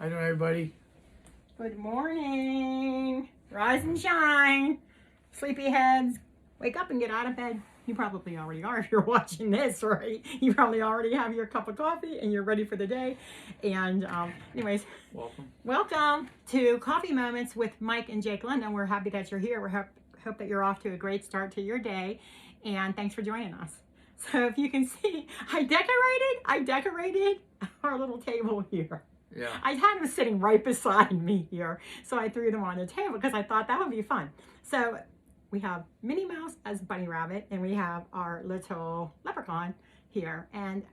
How you doing, everybody? Good morning. Rise and shine. Sleepyheads, wake up and get out of bed. You probably already are if you're watching this, right? You probably already have your cup of coffee and you're ready for the day. And anyways, welcome to Coffee Moments with Mike and Jake London. We're happy that you're here. We hope that you're off to a great start to your day. And thanks for joining us. So if you can see, I decorated our little table here. Yeah. I had them sitting right beside me here, so I threw them on the table because I thought that would be fun. So we have Minnie Mouse as Bunny Rabbit, and we have our little leprechaun here. And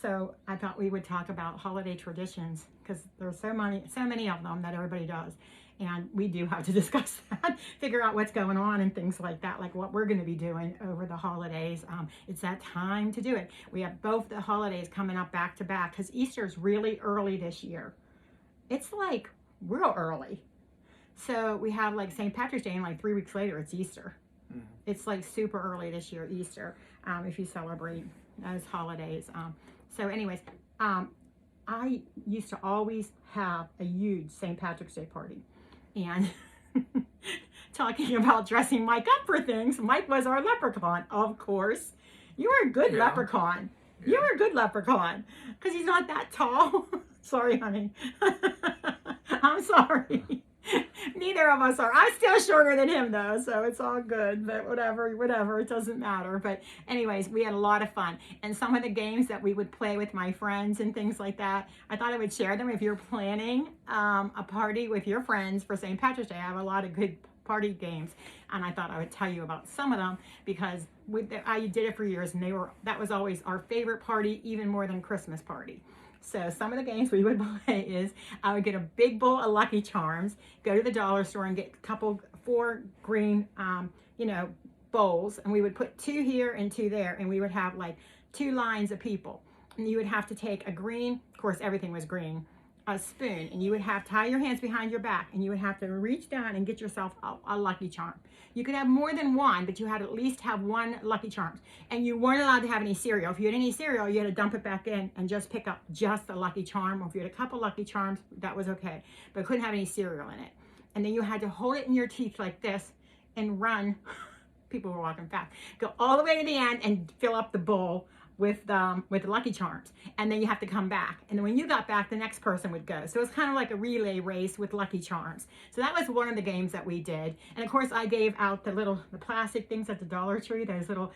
so I thought we would talk about holiday traditions because there's so many of them that everybody does. And we do have to discuss that, figure out what's going on and things like that, like what we're going to be doing over the holidays. It's that time to do it. We have both the holidays coming up back to back because Easter is really early this year. It's like real early. So we have like St. Patrick's Day and like 3 weeks later, it's Easter. Mm-hmm. It's like super early this year, Easter, if you celebrate those holidays. So anyways, I used to always have a huge St. Patrick's Day party. And talking about dressing Mike up for things, Mike was our leprechaun, of course. You were a good leprechaun. Yeah. You were a good leprechaun because he's not that tall. Sorry, honey. I'm sorry. Neither of us are. I'm still shorter than him, though, so it's all good. But whatever, it doesn't matter. But anyways, we had a lot of fun. And some of the games that we would play with my friends and things like that, I thought I would share them. If you're planning a party with your friends for St. Patrick's Day, I have a lot of good party games. And I thought I would tell you about some of them because I did it for years, and that was always our favorite party, even more than Christmas party. So some of the games we would play is I would get a big bowl of Lucky Charms, go to the dollar store and get four green, bowls, and we would put 2 here and 2 there, and we would have like 2 lines of people. And you would have to take a green, of course everything was green, a spoon, and you would have to tie your hands behind your back, and you would have to reach down and get yourself a Lucky Charm. You could have more than one, but you had to at least have 1 Lucky Charms. And you weren't allowed to have any cereal. If you had any cereal, you had to dump it back in and just pick up just a Lucky Charm. Or if you had a couple Lucky Charms, that was okay. But couldn't have any cereal in it. And then you had to hold it in your teeth like this and run. People were walking fast. Go all the way to the end and fill up the bowl with Lucky Charms, and then you have to come back, and then when you got back, the next person would go. So it's kind of like a relay race with Lucky Charms. So that was one of the games that we did. And of course I gave out the plastic things at the Dollar Tree, those little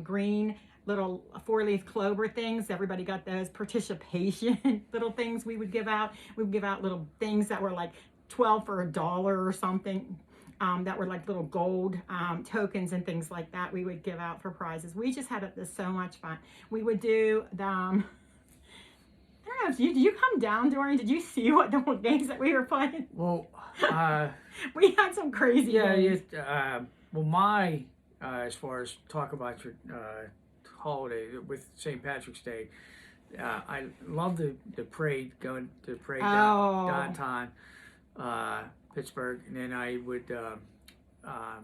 green little 4-leaf clover things. Everybody got those participation little things we would give out. We would give out little things that were like 12 for $1 or something. That were like little gold tokens and things like that we would give out for prizes. We just had so much fun. We would do the, I don't know, did you come down, Dorian? Did you see what the games that we were playing? Well, we had some crazy games. As far as talk about your holiday with St. Patrick's Day, I love the parade, going to the parade downtown Pittsburgh, and then I would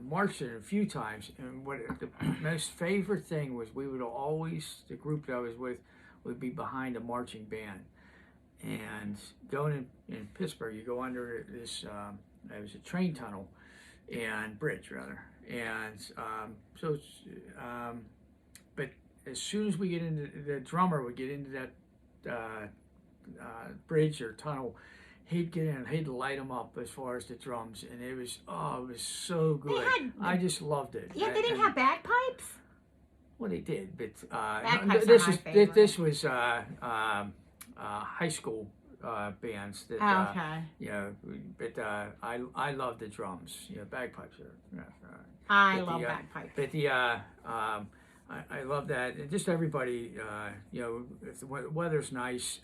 march it a few times. And what the most favorite thing was, we would always, the group that I was with would be behind a marching band. And going in Pittsburgh, you go under this, it was a train tunnel and bridge rather. And but as soon as we get into, the drummer would get into that bridge or tunnel, he'd get in, he'd light them up as far as the drums, and it was so good. I just loved it. Yeah, they didn't have bagpipes? Well, they did, but this was high school bands that but I love the drums. Bagpipes are. I love bagpipes. But I love that. And just everybody, if the weather's nice,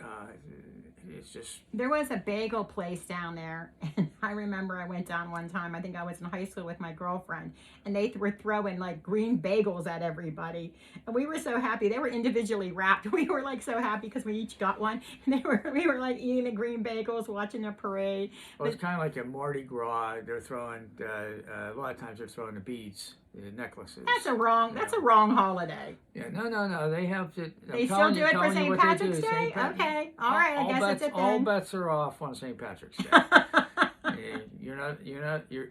it's just... There was a bagel place down there, and I remember I went down one time. I think I was in high school with my girlfriend, and they were throwing like green bagels at everybody. And we were so happy. They were individually wrapped. We were like so happy because we each got one. And we were like eating the green bagels, watching the parade. Well, it's kind of like a Mardi Gras. They're throwing, a lot of times they're throwing the beads. The necklaces. That's a wrong holiday. Yeah, no. They have to. They still do it for St. Patrick's Day? Okay. All right. I guess all bets are off on St. Patrick's Day.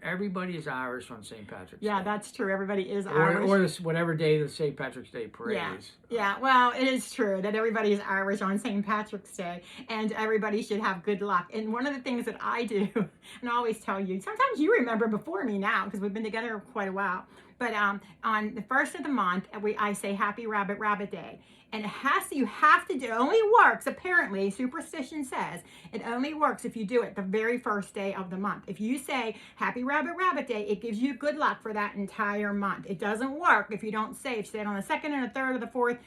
Everybody is Irish on St. Patrick's Day. Yeah, that's true. Everybody is Irish. Or whatever day the St. Patrick's Day parade is. Yeah, well, it is true that everybody is Irish on St. Patrick's Day, and everybody should have good luck. And one of the things that I do, and I always tell you, sometimes you remember before me now, because we've been together quite a while, but on the first of the month, I say Happy Rabbit Rabbit Day. And you have to do, it only works, apparently, Superstition says, it only works if you do it the very first day of the month. If you say Happy Rabbit Rabbit Day, it gives you good luck for that entire month. It doesn't work if you don't say it. If you say it on the second and the third or the fourth,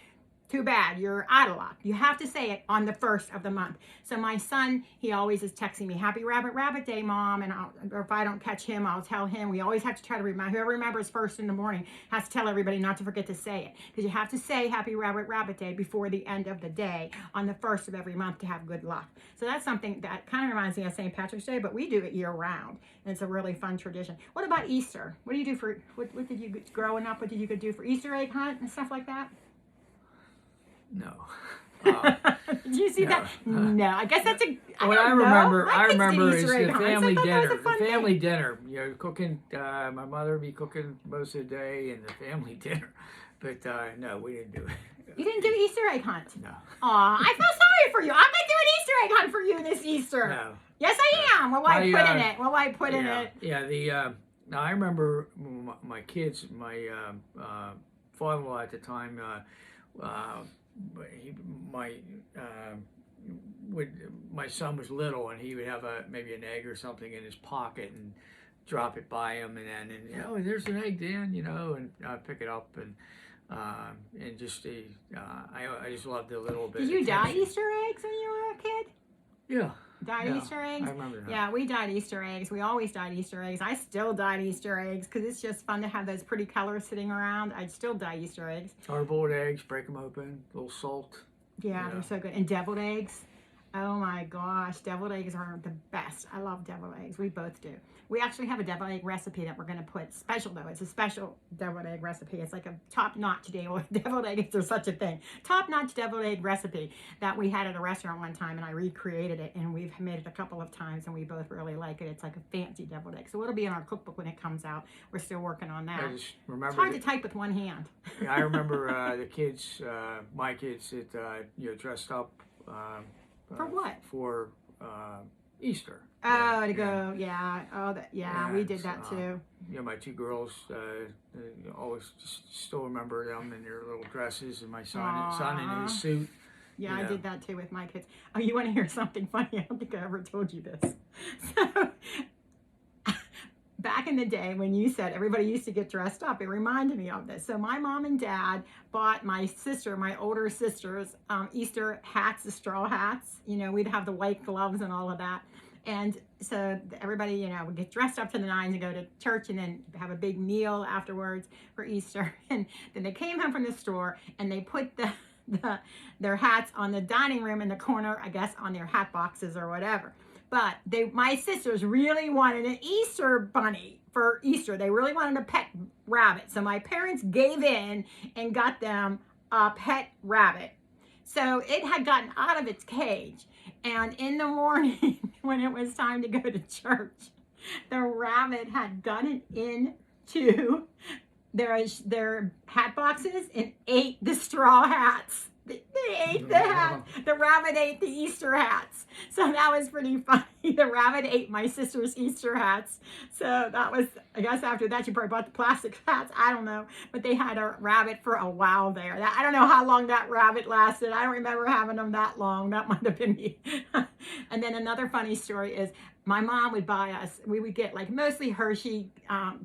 too bad, you're out of luck. You have to say it on the first of the month. So my son, he always is texting me, Happy Rabbit Rabbit Day, Mom. Or if I don't catch him, I'll tell him. We always have to try to remind, whoever remembers first in the morning has to tell everybody not to forget to say it. Because you have to say Happy Rabbit Rabbit Day before the end of the day on the first of every month to have good luck. So that's something that kind of reminds me of St. Patrick's Day, but we do it year round. And it's a really fun tradition. What about Easter? What do you do for, what did you, growing up, what did you do for Easter egg hunt and stuff like that? No. Did you see that? No. I guess that's a. What I remember is the family dinner. The family dinner. Cooking. My mother would be cooking most of the day, and the family dinner. But no, we didn't do it. You didn't do Easter egg hunt? No. Aw, I feel sorry for you. I'm gonna do an Easter egg hunt for you this Easter. No. Yes, I am. What will I put in it? What will I put in it? Yeah. Now I remember my kids. My father-in-law at the time. My son was little, and he would have maybe an egg or something in his pocket and drop it by him, and there's an egg, Dan, and pick it up and just I just loved it a little bit. Did you dye Easter eggs when you were a kid? Yeah. Dyed Easter eggs? I remember that. Yeah, we dyed Easter eggs. We always dyed Easter eggs. I still dyed Easter eggs because it's just fun to have those pretty colors sitting around. I'd still dye Easter eggs. Hard-boiled eggs, break them open, a little salt. Yeah, they're so good. And deviled eggs. Oh my gosh, deviled eggs are the best. I love deviled eggs. We both do. We actually have a deviled egg recipe that we're going to put special, though. It's a special deviled egg recipe. It's like a top-notch deviled egg, if there's such a thing. Top-notch deviled egg recipe that we had at a restaurant one time, and I recreated it, and we've made it a couple of times, and we both really like it. It's like a fancy deviled egg. So it'll be in our cookbook when it comes out. We're still working on that. I just remember it's hard to type with one hand. Yeah, I remember the kids, my kids, that dressed up. For what? For Easter. Oh, to go, yeah. Oh, we did that too. My two girls, always still remember them in their little dresses, and my son in his suit. Yeah, I did that too with my kids. Oh, you want to hear something funny? I don't think I ever told you this. So, back in the day when you said everybody used to get dressed up, it reminded me of this. So my mom and dad bought my older sister's Easter hats, the straw hats. We'd have the white gloves and all of that. And so everybody, would get dressed up to the nines and go to church and then have a big meal afterwards for Easter. And then they came home from the store and they put their hats on the dining room in the corner, I guess, on their hat boxes or whatever. But my sisters really wanted an Easter bunny for Easter. They really wanted a pet rabbit. So my parents gave in and got them a pet rabbit. So it had gotten out of its cage. And in the morning, when it was time to go to church, the rabbit had gotten into their hat boxes and ate the straw hats. They ate the hats. The rabbit ate the Easter hats. So that was pretty funny. The rabbit ate my sister's Easter hats. So that was, I guess after that, she probably bought the plastic hats. I don't know. But they had a rabbit for a while there. I don't know how long that rabbit lasted. I don't remember having them that long. That might have been me. And then another funny story is my mom would buy us, we would get like mostly Hershey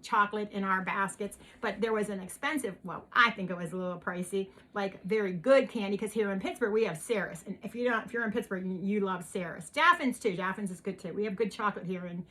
chocolate in our baskets, but there was an expensive, well, I think it was a little pricey, like very good candy, because here in Pittsburgh we have Sarah's, and if you're in Pittsburgh, you love Sarah's. Jaffin's too. Jaffin's is good too. We have good chocolate here in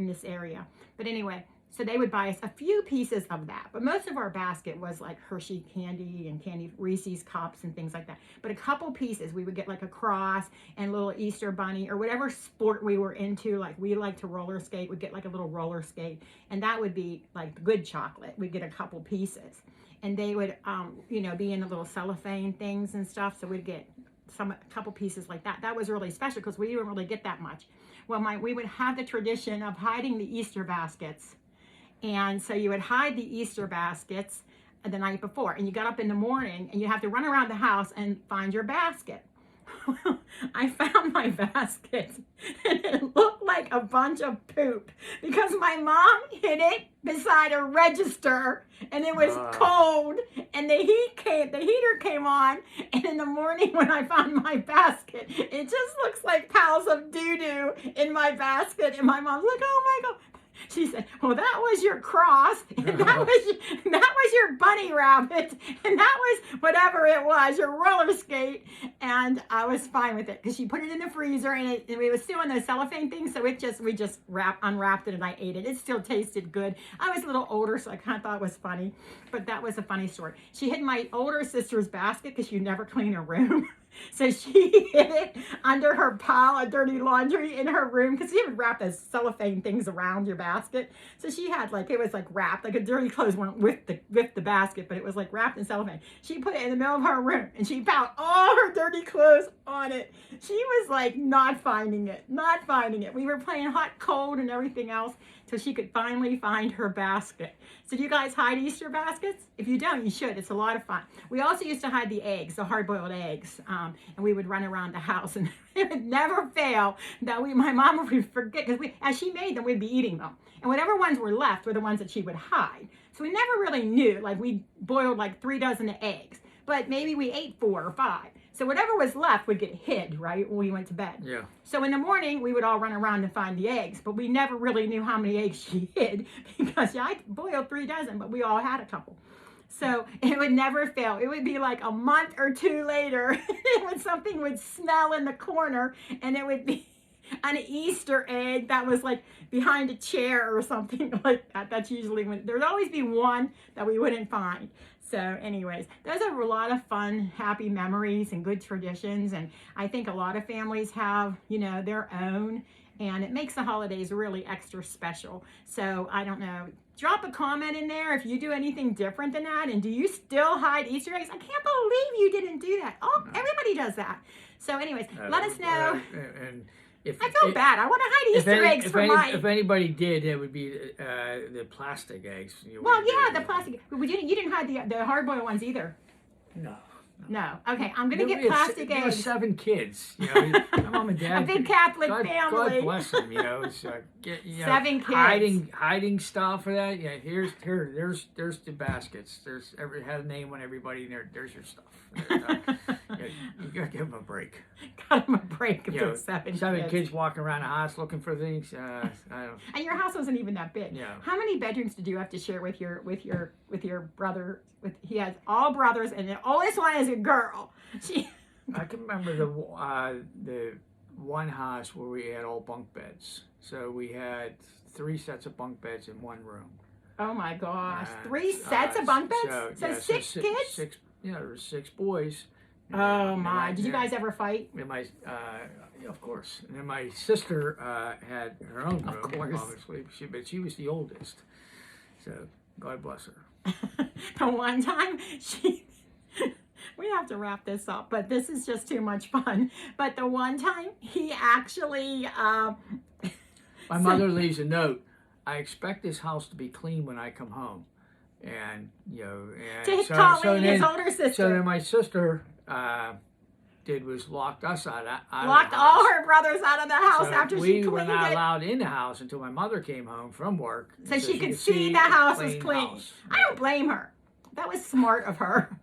this area. But anyway, so they would buy us a few pieces of that. But most of our basket was like Hershey candy and Reese's cups and things like that. But a couple pieces, we would get like a cross and a little Easter bunny or whatever sport we were into. Like we like to roller skate, we'd get like a little roller skate. And that would be like good chocolate. We'd get a couple pieces. And they would, be in the little cellophane things and stuff. So we'd get a couple pieces like that. That was really special because we didn't really get that much. Well, we would have the tradition of hiding the Easter baskets. And so you would hide the Easter baskets the night before, and you got up in the morning and you have to run around the house and find your basket. I found my basket and it looked like a bunch of poop because my mom hid it beside a register and it was cold and the heater came on, and in the morning when I found my basket, it just looks like piles of doo-doo in my basket, and my mom's like, oh my God. She said, well, that was your cross, and that was your bunny rabbit, and that was whatever it was, your roller skate. And I was fine with it because she put it in the freezer, and it was still in those cellophane things, so we just unwrapped it and I ate it. It still tasted good. I was a little older, so I kind of thought it was funny, but that was a funny story. She hid my older sister's basket because she'd never clean her room. So she hid it under her pile of dirty laundry in her room because she would wrap those cellophane things around your basket. So she had it was like wrapped, like a dirty clothes weren't with the basket, but it was like wrapped in cellophane. She put it in the middle of her room and she piled all her dirty clothes on it. She was like not finding it. We were playing hot, cold and everything else till she could finally find her basket. So do you guys hide Easter baskets? If you don't, you should. It's a lot of fun. We also used to hide the eggs, the hard-boiled eggs, and we would run around the house, and it would never fail that my mom would forget, because as she made them, we'd be eating them. And whatever ones were left were the ones that she would hide. So we never really knew, like we boiled like 3 dozen eggs, but maybe we ate 4 or 5. So whatever was left would get hid, right, when we went to bed. Yeah. So in the morning, we would all run around and find the eggs, but we never really knew how many eggs she hid because I boiled 3 dozen, but we all had a couple. So it would never fail. It would be like a month or 2 later, something would smell in the corner, and it would be an Easter egg that was like behind a chair or something like that. That's usually when there'd always be one that we wouldn't find. So anyways, those are a lot of fun, happy memories and good traditions. And I think a lot of families have, their own, and it makes the holidays really extra special. So I don't know, drop a comment in there if you do anything different than that. And do you still hide Easter eggs? I can't believe you didn't do that. Oh, everybody does that. So anyways, let us know. I feel bad. I want to hide Easter eggs for mine. If anybody did, it would be the plastic eggs. Well, yeah, the plastic. You didn't hide the hard-boiled ones either. No. Okay, I'm going to get plastic eggs. There were 7 kids. My mom and dad. A big Catholic family. God bless them. 7 kids. Hiding stuff for that. Yeah, there's the baskets. Had a name on everybody. There's your stuff. You gotta give them a break. Got them a break. Seven kids walking around the house looking for things. I don't. And your house wasn't even that big. Yeah. How many bedrooms did you have to share with your brother? He has all brothers, and the oldest one is a girl. I can remember the one house where we had all bunk beds. So we had 3 sets of bunk beds in one room. Oh my gosh! 3 sets of bunk beds. So 6 kids. There were 6 boys. Oh my! Did you guys ever fight? And of course. And then my sister had her own room, obviously. But she was the oldest. So God bless her. The one time we have to wrap this up, but this is just too much fun. But the one time he actually, my mother leaves a note. I expect this house to be clean when I come home, and Colleen, his older sister. So then my sister was locked us out. Locked all her brothers out of the house after she cleaned it. We were not allowed in the house until my mother came home from work, so she could see the house was clean. I don't blame her. That was smart of her.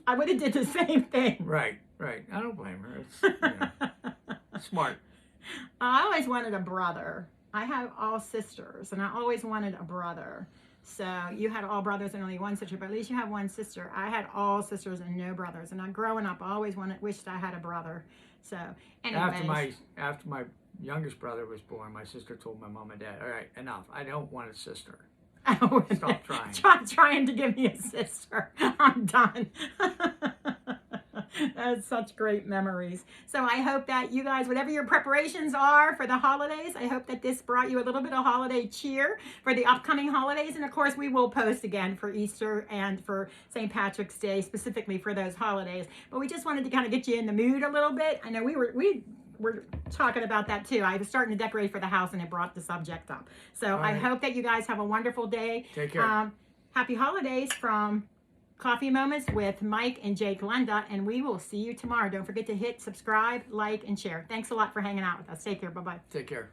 I would have did the same thing. Right. I don't blame her. It's smart. I always wanted a brother. I have all sisters, and I always wanted a brother. So you had all brothers and only one sister, but at least you have one sister. I had all sisters and no brothers. And growing up, I always wished I had a brother. So anyways. After my youngest brother was born, my sister told my mom and dad, all right, enough. I don't want a sister. Stop trying. Trying to give me a sister. I'm done. That's such great memories. So I hope that you guys, whatever your preparations are for the holidays, I hope that this brought you a little bit of holiday cheer for the upcoming holidays. And of course, we will post again for Easter and for St. Patrick's Day, specifically for those holidays. But we just wanted to kind of get you in the mood a little bit. I know we were talking about that too. I was starting to decorate for the house and it brought the subject up. So All right. I hope that you guys have a wonderful day. Take care. Happy holidays from Coffee Moments with Mike and Jake Glenda, and we will see you tomorrow. Don't forget to hit subscribe, like, and share. Thanks a lot for hanging out with us. Take care. Bye-bye. Take care.